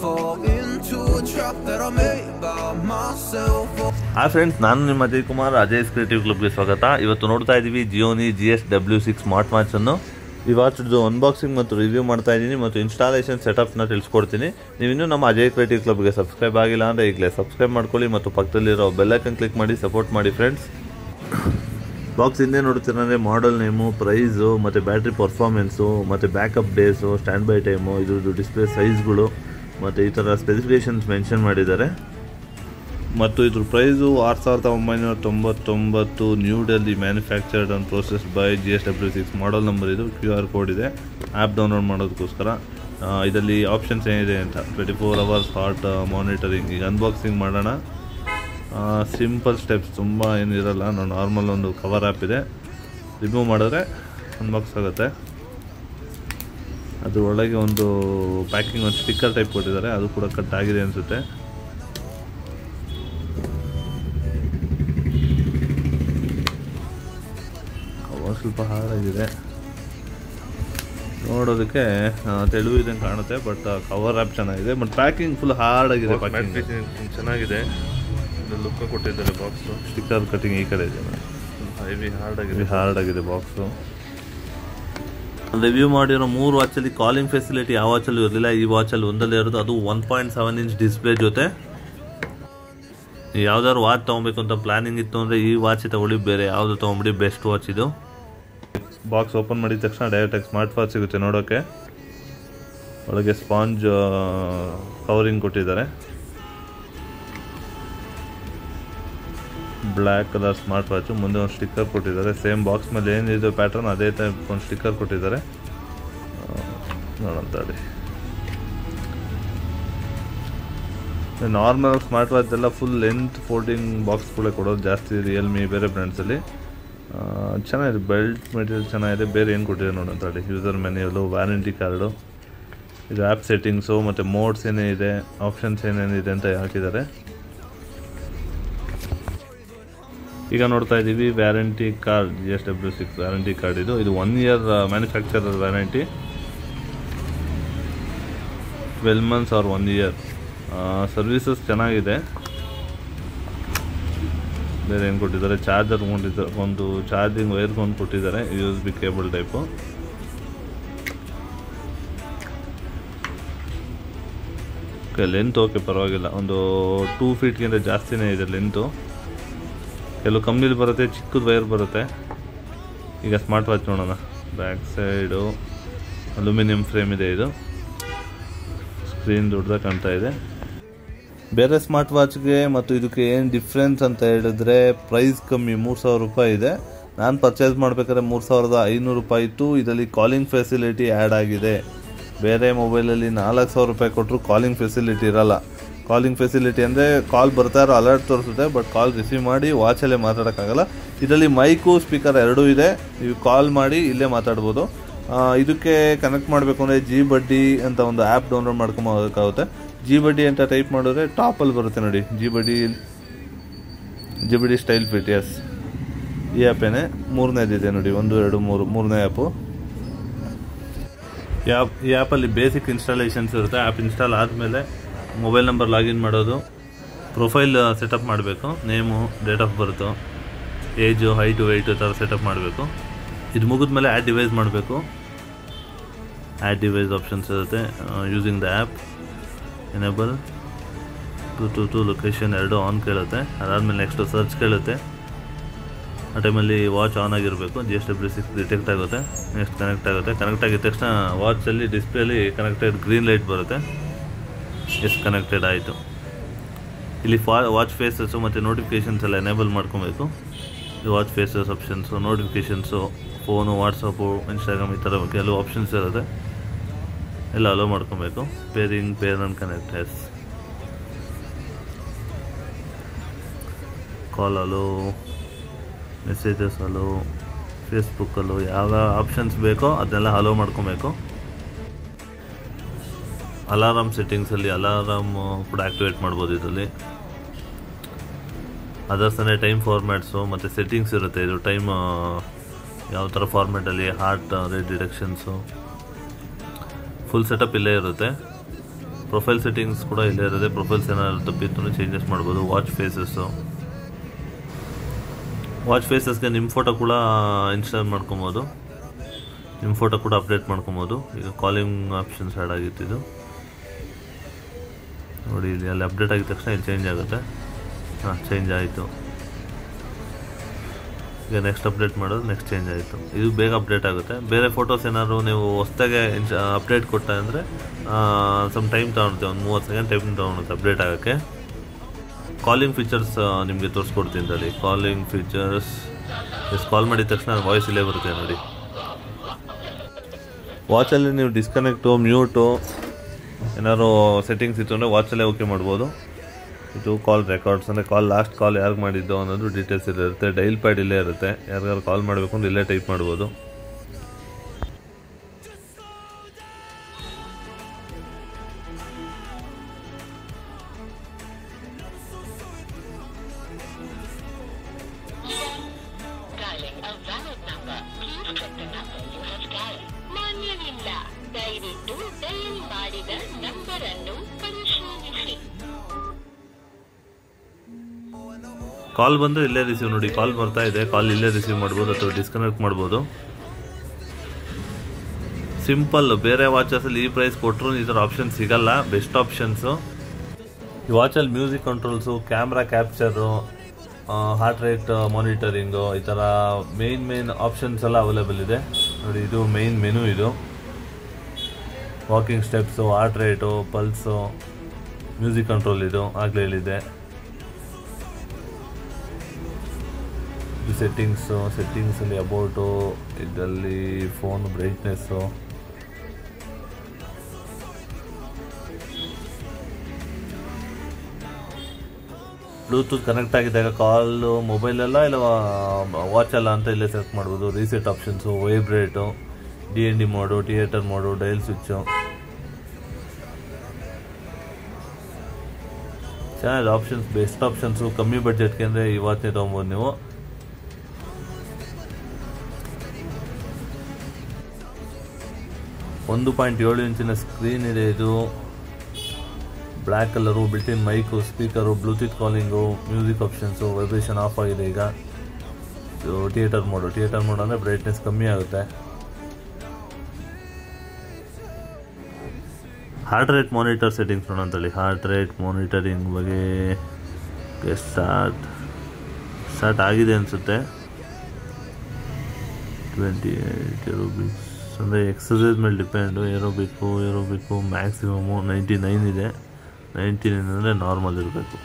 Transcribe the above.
fall into a trap that I made by myself. Hi friends, ನಾನು ನಿಮ್ಮ Ajay Kumar, Ajay's creative ಕ್ಲಬ್ಗೆ ಸ್ವಾಗತ. ಇವತ್ತು ನೋಡ್ತಾ ಇದ್ದೀವಿ ಜಿಯೋನಿ GSW6 ಸ್ಮಾರ್ಟ್ ವಾಚನ್ನು. ಈ ವಾಚ್ದು ಅನ್ಬಾಕ್ಸಿಂಗ್ ಮತ್ತು ರಿವ್ಯೂ ಮಾಡ್ತಾ ಇದ್ದೀನಿ ಮತ್ತು ಇನ್ಸ್ಟಾಲೇಷನ್ ಸೆಟಪ್ನ ತಿಳಿಸ್ಕೊಡ್ತೀನಿ. ನೀವು ಇನ್ನೂ ನಮ್ಮ ಅಜಯ್ ಕ್ರಿಯೇಟಿವ್ ಕ್ಲಬ್ಗೆ ಸಬ್ಸ್ಕ್ರೈಬ್ ಆಗಿಲ್ಲ ಅಂದರೆ ಈಗಲೇ ಸಬ್ಸ್ಕ್ರೈಬ್ ಮಾಡ್ಕೊಳ್ಳಿ ಮತ್ತು ಪಕ್ಕದಲ್ಲಿರೋ ಬೆಲ್ಲೈಕನ್ ಕ್ಲಿಕ್ ಮಾಡಿ ಸಪೋರ್ಟ್ ಮಾಡಿ ಫ್ರೆಂಡ್ಸ್. ಬಾಕ್ಸ್ ಹಿಂದೆ ನೋಡ್ತಿರಂದರೆ ಮಾಡೆಲ್ ನೇಮು, ಪ್ರೈಸು ಮತ್ತು ಬ್ಯಾಟ್ರಿ ಪರ್ಫಾರ್ಮೆನ್ಸು ಮತ್ತು backup days, stand by time, ಇದ್ರದ್ದು ಡಿಸ್ಪ್ಲೇ ಸೈಜ್ಗಳು ಮತ್ತು ಈ ಥರ ಸ್ಪೆಸಿಫಿಕೇಷನ್ಸ್ ಮೆನ್ಷನ್ ಮಾಡಿದ್ದಾರೆ. ಮತ್ತು ಇದ್ರ price 6999, new Delhi, manufactured and processed by GSW6. Model number ಇದು, QR ಕೋಡ್ ಇದೆ ಆ್ಯಪ್ ಡೌನ್ಲೋಡ್ ಮಾಡೋದಕ್ಕೋಸ್ಕರ. ಇದರಲ್ಲಿ ಆಪ್ಷನ್ಸ್ ಏನಿದೆ ಅಂತ 24 hours ಹಾರ್ಟ್ ಮಾನಿಟರಿಂಗ್. ಈಗ ಅನ್ಬಾಕ್ಸಿಂಗ್ ಮಾಡೋಣ. ಸಿಂಪಲ್ ಸ್ಟೆಪ್ಸ್, ತುಂಬ ಏನಿರಲ್ಲ. ನಾರ್ಮಲ್ ಒಂದು ಕವರ್ ಆ್ಯಪ್ ಇದೆ, ರಿಮೂವ್ ಮಾಡಿದ್ರೆ ಅನ್ಬಾಕ್ಸ್ ಆಗುತ್ತೆ. ಅದ್ರ ಒಳಗೆ ಒಂದು ಪ್ಯಾಕಿಂಗ್, ಒಂದು ಸ್ಟಿಕ್ಕರ್ ಟೈಪ್ ಕೊಟ್ಟಿದ್ದಾರೆ, ಅದು ಕೂಡ ಕಟ್ ಆಗಿದೆ ಅನಿಸುತ್ತೆ. ಸ್ವಲ್ಪ ಹಾರ್ಡಾಗಿದೆ, ನೋಡೋದಕ್ಕೆ ತೆಳು ಇದಂಗೆ ಕಾಣುತ್ತೆ, ಬಟ್ ಕವರ್ ಆ್ಯಪ್ ಚೆನ್ನಾಗಿದೆ. ಬಟ್ ಪ್ಯಾಕಿಂಗ್ ಫುಲ್ ಹಾರ್ಡಾಗಿದೆ. ಪ್ಯಾಕಿಂಗ್ ಚೆನ್ನಾಗಿದೆ, ಲುಕ್ ಕೊಟ್ಟಿದ್ದಾರೆ. ಬಾಕ್ಸು ಸ್ಟಿಕ್ಕರ್ ಕಟಿಂಗ್ ಈ ಕಡೆ ಇದೆ, ಹೆವಿ ಹಾರ್ಡಾಗಿದೆ ಬಾಕ್ಸು. ರಿವ್ಯೂ ಮಾಡಿರೋ 3 ವಾಚಲ್ಲಿ ಕಾಲಿಂಗ್ ಫೆಸಿಲಿಟಿ ಯಾವ ವಾಚಲ್ಲೂ ಇರಲಿಲ್ಲ, ಈ ವಾಚಲ್ಲಿ ಒಂದಲ್ಲೇ ಇರೋದು. ಅದು 1.7 inch ಡಿಸ್ಪ್ಲೇ ಜೊತೆ. ಯಾವ್ದಾದ್ರು ವಾಚ್ ತೊಗೊಬೇಕು ಅಂತ ಪ್ಲಾನಿಂಗ್ ಇತ್ತು ಅಂದರೆ ಈ ವಾಚ್ ತೊಗೊಳ್ಳಿ, ಬೇರೆ ಯಾವುದು ತೊಗೊಂಬಿಡಿ, ಬೆಸ್ಟ್ ವಾಚ್ ಇದು. ಬಾಕ್ಸ್ ಓಪನ್ ಮಾಡಿದ ತಕ್ಷಣ ಡೈರೆಕ್ಟಾಗಿ ಸ್ಮಾರ್ಟ್ ವಾಚ್ ಸಿಗುತ್ತೆ ನೋಡೋಕ್ಕೆ. ಒಳಗೆ ಸ್ಪಾಂಜ್ ಕವರಿಂಗ್ ಕೊಟ್ಟಿದ್ದಾರೆ, ಬ್ಲ್ಯಾಕ್ ಕಲರ್ ಸ್ಮಾರ್ಟ್ ವಾಚು. ಮುಂದೆ ಒಂದು ಸ್ಟಿಕ್ಕರ್ ಕೊಟ್ಟಿದ್ದಾರೆ, ಸೇಮ್ ಬಾಕ್ಸ್ ಮೇಲೆ ಏನಿದೆ ಪ್ಯಾಟರ್ನ್ ಅದೇ ಟೈಪ್ ಒಂದು ಸ್ಟಿಕ್ಕರ್ ಕೊಟ್ಟಿದ್ದಾರೆ. ನೋಡೋಂತಡಿ, ನಾರ್ಮಲ್ ಸ್ಮಾರ್ಟ್ ವಾಚ್ ಎಲ್ಲ ಫುಲ್ ಲೆಂತ್ ಫೋಲ್ಡಿಂಗ್ ಬಾಕ್ಸ್ಗಳೇ ಕೊಡೋದು ಜಾಸ್ತಿ, ರಿಯಲ್ಮಿ ಬೇರೆ ಬ್ರ್ಯಾಂಡ್ಸಲ್ಲಿ. ಚೆನ್ನಾಗಿದೆ, ಬೆಲ್ಟ್ ಮೆಟೀರಿಯಲ್ ಚೆನ್ನಾಗಿದೆ. ಬೇರೆ ಏನು ಕೊಟ್ಟಿದೆ ನೋಡೋಂತಡಿ, ಯೂಸರ್ ಮೆನ್ಯುವಲು, ವ್ಯಾರಂಟಿ ಕಾರ್ಡು, ಇದು ಆ್ಯಪ್ ಸೆಟ್ಟಿಂಗ್ಸು ಮತ್ತು ಮೋಡ್ಸ್ ಏನೇನಿದೆ, ಆಪ್ಷನ್ಸ್ ಏನೇನಿದೆ ಅಂತ ಹಾಕಿದ್ದಾರೆ. ಈಗ ನೋಡ್ತಾ ಇದ್ದೀವಿ warranty card, GSW6 warranty card ಇದು. 1 year manufacturer warranty, 12 months or 1 year. Services ಚೆನ್ನಾಗಿದೆ. ಬೇರೆ ಏನು ಕೊಟ್ಟಿದ್ದಾರೆ, ಚಾರ್ಜರ್ ಕೊಂಡಿದ್ದಾರೆ, ಒಂದು ಚಾರ್ಜಿಂಗ್ ವೈರ್ಗೊಂಡು ಕೊಟ್ಟಿದ್ದಾರೆ, USB cable type. Okay, length okay ಪರವಾಗಿಲ್ಲ, ಒಂದು 2 feetಗಿಂತ ಜಾಸ್ತಿನೇ ಇದೆ ಲೆಂತು. ಕೆಲವು ಕಮ್ಮಿಲಿ ಬರುತ್ತೆ, ಚಿಕ್ಕದು ವೈರ್ ಬರುತ್ತೆ. ಈಗ ಸ್ಮಾರ್ಟ್ ವಾಚ್ ನೋಡೋಣ. ಬ್ಯಾಕ್ ಸೈಡು ಅಲ್ಯೂಮಿನಿಯಂ ಫ್ರೇಮ್ ಇದೆ, ಇದು ಸ್ಕ್ರೀನ್ ದೊಡ್ಡದಾಗಿ ಕಾಣ್ತಾ ಇದೆ. ಬೇರೆ ಸ್ಮಾರ್ಟ್ ವಾಚ್ಗೆ ಮತ್ತು ಇದಕ್ಕೆ ಏನು ಡಿಫ್ರೆನ್ಸ್ ಅಂತ ಹೇಳಿದ್ರೆ, ಪ್ರೈಸ್ ಕಮ್ಮಿ, 3000 ರೂಪಾಯಿ ಇದೆ. ನಾನು ಪರ್ಚೇಸ್ ಮಾಡಬೇಕಾದ್ರೆ 3500 ರೂಪಾಯಿ ಇತ್ತು. ಇದರಲ್ಲಿ ಕಾಲಿಂಗ್ ಫೆಸಿಲಿಟಿ ಆ್ಯಡ್ ಆಗಿದೆ. ಬೇರೆ ಮೊಬೈಲಲ್ಲಿ 4000 ರೂಪಾಯಿ ಕೊಟ್ಟರು ಕಾಲಿಂಗ್ ಫೆಸಿಲಿಟಿ ಇರಲ್ಲ. ಕಾಲಿಂಗ್ ಫೆಸಿಲಿಟಿ ಅಂದರೆ ಕಾಲ್ ಬರ್ತಾ ಇರೋ ಅಲರ್ಟ್ ತೋರಿಸುತ್ತೆ, ಬಟ್ ಕಾಲ್ ರಿಸೀವ್ ಮಾಡಿ ವಾಚಲ್ಲೇ ಮಾತಾಡೋಕ್ಕಾಗಲ್ಲ. ಇದರಲ್ಲಿ ಮೈಕು ಸ್ಪೀಕರ್ ಎರಡೂ ಇದೆ, ನೀವು ಕಾಲ್ ಮಾಡಿ ಇಲ್ಲೇ ಮಾತಾಡ್ಬೋದು. ಇದಕ್ಕೆ ಕನೆಕ್ಟ್ ಮಾಡಬೇಕು ಅಂದರೆ GBuddy ಅಂತ ಒಂದು ಆ್ಯಪ್ ಡೌನ್ಲೋಡ್ ಮಾಡ್ಕೊಂಬೋದಕ್ಕಾಗುತ್ತೆ. GBuddy ಅಂತ ಟೈಪ್ ಮಾಡಿದ್ರೆ ಟಾಪಲ್ಲಿ ಬರುತ್ತೆ ನೋಡಿ, GBuddy stylefit. ಎಸ್, ಈ ಆ್ಯಪೇನೆ. 3ನೇದಿದೆ ನೋಡಿ, 1 2 3, 3ನೇ ಆ್ಯಪು. ಈ ಆ್ಯಪಲ್ಲಿ ಬೇಸಿಕ್ ಇನ್ಸ್ಟಾಲೇಷನ್ಸ್ ಇರುತ್ತೆ. ಆ್ಯಪ್ ಇನ್ಸ್ಟಾಲ್ ಆದಮೇಲೆ ಮೊಬೈಲ್ ನಂಬರ್ ಲಾಗಿನ್ ಮಾಡೋದು, ಪ್ರೊಫೈಲ್ ಸೆಟಪ್ ಮಾಡಬೇಕು, name, date of birth, age, height, weight ಥರ ಸೆಟಪ್ ಮಾಡಬೇಕು. ಇದು ಮುಗಿದ್ಮೇಲೆ ಆ್ಯಡ್ ಡಿವೈಸ್ ಮಾಡಬೇಕು. ಆ್ಯಡ್ ಡಿವೈಸ್ ಆಪ್ಷನ್ಸ್ ಇರುತ್ತೆ. Using the app, enable, Bluetooth, location ಎರಡು ಆನ್ ಕೇಳುತ್ತೆ. ಅದಾದಮೇಲೆ ನೆಕ್ಸ್ಟು ಸರ್ಚ್ ಕೇಳುತ್ತೆ. ಆ ಟೈಮಲ್ಲಿ ವಾಚ್ ಆನ್ ಆಗಿರಬೇಕು, GSW6 ಡಿಟೆಕ್ಟ್ ಆಗುತ್ತೆ. ನೆಕ್ಸ್ಟ್ ಕನೆಕ್ಟ್ ಆಗುತ್ತೆ. ಕನೆಕ್ಟ್ ಆಗಿದ ತಕ್ಷಣ ವಾಚಲ್ಲಿ ಡಿಸ್ಪ್ಲೇಲಿ ಕನೆಕ್ಟೆಡ್ ಗ್ರೀನ್ ಲೈಟ್ ಬರುತ್ತೆ. ಎಸ್, ಕನೆಕ್ಟೆಡ್ ಆಯಿತು. ಇಲ್ಲಿ ವಾಚ್ ಫೇಸಸ್ಸು ಮತ್ತು ನೋಟಿಫಿಕೇಷನ್ಸ್ ಎಲ್ಲ ಎನೇಬಲ್ ಮಾಡ್ಕೊಬೇಕು. ಈ watch faces options, notifications, phone, WhatsApp, Instagram, ಈ ಥರ ಕೆಲವು ಆಪ್ಷನ್ಸ್ ಇರುತ್ತೆ, ಎಲ್ಲ ಅಲೋ ಮಾಡ್ಕೊಬೇಕು. Pairing, pair and connect, yes, call allow, messages allow, ಫೇಸ್ಬುಕ್ಕಲ್ಲೋ ಯಾವ ಆಪ್ಷನ್ಸ್ ಬೇಕೋ ಅದನ್ನೆಲ್ಲ ಅಲೋ ಮಾಡ್ಕೊಬೇಕು. ಅಲಾರಾಮ್ ಸೆಟ್ಟಿಂಗ್ಸಲ್ಲಿ ಅಲಾರಾಮ್ ಕೂಡ ಆ್ಯಕ್ಟಿವೇಟ್ ಮಾಡ್ಬೋದು ಇದರಲ್ಲಿ. ಅದರ್ಸ್ ಅಂದರೆ ಟೈಮ್ ಫಾರ್ಮ್ಯಾಟ್ಸು ಮತ್ತು ಸೆಟ್ಟಿಂಗ್ಸ್ ಇರುತ್ತೆ. ಇದು ಟೈಮ್ ಯಾವ ಥರ ಫಾರ್ಮ್ಯಾಟಲ್ಲಿ, ಹಾರ್ಟ್ ರೇಟ್ ಡಿಟೆಕ್ಷನ್ಸು, ಫುಲ್ ಸೆಟಪ್ ಇಲ್ಲೇ ಇರುತ್ತೆ. ಪ್ರೊಫೈಲ್ ಸೆಟ್ಟಿಂಗ್ಸ್ ಕೂಡ ಇಲ್ಲೇ ಇರುತ್ತೆ. ಪ್ರೊಫೈಲ್ಸ್ ಏನಾದ್ರು ತಪ್ಪಿತ್ತು ಚೇಂಜಸ್ ಮಾಡ್ಬೋದು. ವಾಚ್ ಫೇಸಸ್ಗೆ ನಿಮ್ಮ ಫೋಟೋ ಕೂಡ ಇನ್ಸ್ಟಾಲ್ ಮಾಡ್ಕೊಬೋದು, ನಿಮ್ಮ ಫೋಟೋ ಕೂಡ ಅಪ್ಡೇಟ್ ಮಾಡ್ಕೊಬೋದು. ಈಗ ಕಾಲಿಂಗ್ ಆಪ್ಷನ್ಸ್ ಆ್ಯಡ್ ಆಗಿತ್ತು ನೋಡಿ, ಇಲ್ಲಿ ಅಲ್ಲಿ ಅಪ್ಡೇಟ್ ಆಗಿದ ತಕ್ಷಣ ಇಲ್ಲಿ ಚೇಂಜ್ ಆಗುತ್ತೆ. ಚೇಂಜ್ ಆಯಿತು. ಈಗ ನೆಕ್ಸ್ಟ್ ಅಪ್ಡೇಟ್ ಮಾಡೋದು, ನೆಕ್ಸ್ಟ್ ಚೇಂಜ್ ಆಯಿತು. ಇದು ಬೇಗ ಅಪ್ಡೇಟ್ ಆಗುತ್ತೆ. ಬೇರೆ ಫೋಟೋಸ್ ಏನಾದ್ರು ನೀವು ಹೊಸದಾಗೆ ಅಪ್ಡೇಟ್ ಕೊಟ್ಟ ಅಂದರೆ ಸಮ್ ಟೈಮ್ ತೊಗೊಳುತ್ತೆ, ಒಂದು 30 ಸೆಕೆಂಡ್ ಟೈಮ್ ತೊಗೊಳುತ್ತೆ ಅಪ್ಡೇಟ್ ಆಗೋಕ್ಕೆ. ಕಾಲಿಂಗ್ ಫೀಚರ್ಸ್ ನಿಮಗೆ ತೋರಿಸ್ಕೊಡ್ತೀನಿ ಅಲ್ಲಿ. ಕಾಲಿಂಗ್ ಫೀಚರ್ಸ್ ಕಾಲ್ ಮಾಡಿದ ತಕ್ಷಣ ವಾಯ್ಸ್ ಇಲ್ಲೇ ಬರುತ್ತೆ ನೋಡಿ. ವಾಚಲ್ಲಿ ನೀವು ಡಿಸ್ಕನೆಕ್ಟು, ಮ್ಯೂಟು ಏನಾದ್ರು ಸೆಟ್ಟಿಂಗ್ಸ್ ಇತ್ತು ಅಂದರೆ ವಾಚಲ್ಲೇ ಓಕೆ ಮಾಡ್ಬೋದು. ಇದು ಕಾಲ್ ರೆಕಾರ್ಡ್ಸ್ ಅಂದರೆ ಲಾಸ್ಟ್ ಕಾಲ್ ಯಾರಿಗೆ ಮಾಡಿದ್ದು ಅನ್ನೋದು ಡೀಟೇಲ್ಸ್ ಇರುತ್ತೆ. ಡೈಲ್ ಪ್ಯಾಡ್ ಇಲ್ಲೇ ಇರುತ್ತೆ, ಯಾರಿಗಾರು ಕಾಲ್ ಮಾಡಬೇಕು ಅಂದ್ರೆ ಇಲ್ಲೇ ಟೈಪ್ ಮಾಡ್ಬೋದು. ಕಾಲ್ ಬಂದರೆ ಇಲ್ಲೇ ರಿಸೀವ್ ನೋಡಿ, ಕಾಲ್ ಬರ್ತಾ ಇದೆ, ಕಾಲ್ ಇಲ್ಲೇ ರಿಸೀವ್ ಮಾಡ್ಬೋದು ಅಥವಾ ಡಿಸ್ಕನೆಕ್ಟ್ ಮಾಡ್ಬೋದು. ಸಿಂಪಲ್. ಬೇರೆ ವಾಚಸಲ್ಲಿ ಈ ಪ್ರೈಸ್ ಕೊಟ್ಟರು ಈ ಥರ ಆಪ್ಷನ್ ಸಿಗಲ್ಲ, ಬೆಸ್ಟ್ ಆಪ್ಷನ್ಸು. ಈ ವಾಚಲ್ಲಿ music controls, camera capture, heart rate monitoring, ಈ ಥರ ಮೇನ್ ಆಪ್ಷನ್ಸ್ ಎಲ್ಲ ಅವೈಲೇಬಲ್ ಇದೆ ನೋಡಿ. ಇದು ಮೇನ್ ಮೆನು. ಇದು walking steps, heart rate, pulse, music control ಇದು ಆಗಲೇ ಹೇಳಿದೆ. ಸೆಟ್ಟಿಂಗ್ಸಲ್ಲಿ ಅಬೌಟು, ಇದರಲ್ಲಿ ಫೋನ್ ಬ್ರೈಟ್ನೆಸ್ಸು, ಬ್ಲೂಟೂತ್ ಕನೆಕ್ಟ್ ಆಗಿದ್ದಾಗ ಕಾಲು ಮೊಬೈಲೆಲ್ಲ ಇಲ್ಲ ವಾಚಲ್ಲ ಅಂತ ಇಲ್ಲೇ ಸೆಲೆಕ್ಟ್ ಮಾಡ್ಬೋದು. Reset options, vibrate, DND mode, theatre mode, dial switch, ಚೆನ್ನಾಗಿದೆ ಆಪ್ಷನ್ಸ್, ಬೆಸ್ಟ್ ಆಪ್ಷನ್ಸು. ಕಮ್ಮಿ ಬಡ್ಜೆಟ್ಗೆ ಅಂದರೆ ಈ ವಾಚ್ನೇ ತೊಗೊಬೋದು ನೀವು. ಒಂದು 1.7 ಇಂಚಿನ ಸ್ಕ್ರೀನ್ ಇದೆ. ಇದು black colour, built in mic, speaker, bluetooth calling, music options, vibration off ಆಗಿದೆ. ಈಗ ಇದು ಥಿಯೇಟರ್ ಮೋಡ್ ಅಂದರೆ ಬ್ರೈಟ್ನೆಸ್ ಕಮ್ಮಿ ಆಗುತ್ತೆ. ಹಾರ್ಟ್ ರೇಟ್ ಮಾನಿಟರ್ ಸೆಟ್ಟಿಂಗ್ಸ್ ನೋಡೋಣ ಅಂತೇಳಿ. ಹಾರ್ಟ್ ರೇಟ್ ಮಾನಿಟರಿಂಗ್ ಬಗ್ಗೆ ಸ್ಟಾರ್ಟ್ ಆಗಿದೆ ಅನಿಸುತ್ತೆ. 28 ಏರೋಬಿಕ್ಸ್ ಅಂದರೆ ಎಕ್ಸಸೈಸ್ ಮೇಲೆ ಡಿಪೆಂಡು. ಏರೋಬಿಕ್ಕು ಮ್ಯಾಕ್ಸಿಮಮ್ಮು 99 ಇದೆ. 99 ಅಂದರೆ ನಾರ್ಮಲ್ ಇರಬೇಕು.